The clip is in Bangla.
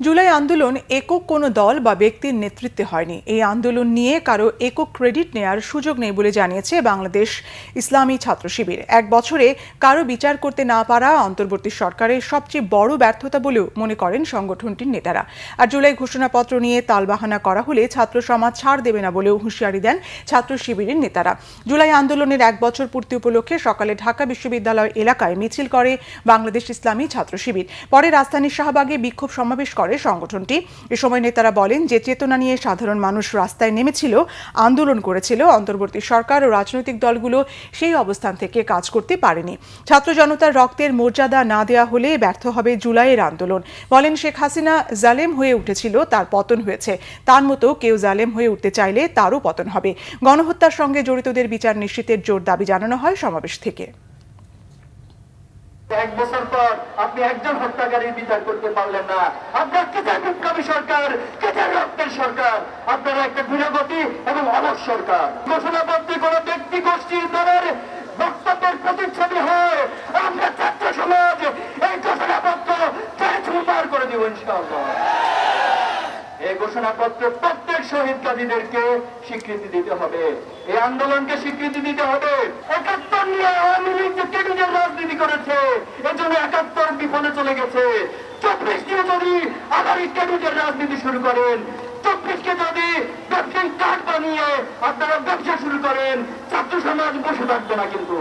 জুলাই আন্দোলন একক কোনো দল বা ব্যক্তির নেতৃত্বে হয়নি। এই আন্দোলন নিয়ে কারো একক ক্রেডিট নেয়ার সুযোগ নেই বলে জানিয়েছে বাংলাদেশ ইসলামী ছাত্র শিবির। এক বছরে কারো বিচার করতে না পারা অন্তর্বর্তী সরকারের সবচেয়ে বড় ব্যর্থতা বলেও মনে করেন সংগঠনটির নেতারা। আর জুলাই ঘোষণাপত্র নিয়ে তালবাহানা করা হলে ছাত্র সমাজ ছাড় দেবে না বলেও হুঁশিয়ারি দেন ছাত্র শিবিরের নেতারা। জুলাই আন্দোলনের এক বছর পূর্তি উপলক্ষে সকালে ঢাকা বিশ্ববিদ্যালয় এলাকায় মিছিল করে বাংলাদেশ ইসলামী ছাত্র শিবির। পরে রাজধানীর শাহবাগে বিক্ষোভ সমাবেশ করে সংগঠনটি। এ সময় নেতারা বলেন যে চেতনা নিয়ে সাধারণ মানুষ রাস্তায় নেমেছিল, আন্দোলন করেছিল, অন্তর্বর্তী সরকার ও রাজনৈতিক দলগুলো সেই অবস্থান থেকে কাজ করতে পারেনি। ছাত্র জনতার রক্তের মর্যাদা না দেয়া হলে ব্যর্থ হবে জুলাইয়ের আন্দোলন। বলেন শেখ হাসিনা জালেম হয়ে উঠেছিল, তার পতন হয়েছে। তার মতো কেউ জালেম হয়ে উঠতে চাইলে তারও পতন হবে। গণহত্যার সঙ্গে জড়িতদের বিচার নিশ্চিতের জোর দাবি জানানো হয় সমাবেশ থেকে। এক বছর পর আপনি একজন হত্যাকারীর বিচার করতে পারলেন না। আপনার কেচার বিপ্লবী সরকার, কেচার রক্তের সরকার, আপনারা একটা ধীরগতি এবং অলস সরকার। ঘোষণাপত্রে কোন ব্যক্তি গোষ্ঠীর দলের বক্তব্যের প্রতিচ্ছবি হয়, আমরা ছাত্র সমাজ এই ঘোষণাপত্র চুরমার করে দিব ইনশাআল্লাহ। এই ঘোষণাপত্র প্রত্যেক শহীদ কাজীদেরকে স্বীকৃতি দিতে হবে, এই আন্দোলনকে স্বীকৃতি দিতে হবে। ৭১ নিয়ে আওয়ামী লীগ যে কেন্দ্রীয় রাজনীতি করেছে, এর জন্য ৭১ বিফলে চলে গেছে। ২৪ নিয়ে যদি আবার কেন্দ্রীয় রাজনীতি শুরু করেন, ২৪কে যদি ব্যবসায়িক কার্ড বানিয়ে আপনারা ব্যবসা শুরু করেন, ছাত্র সমাজ বসে থাকবে না কিন্তু।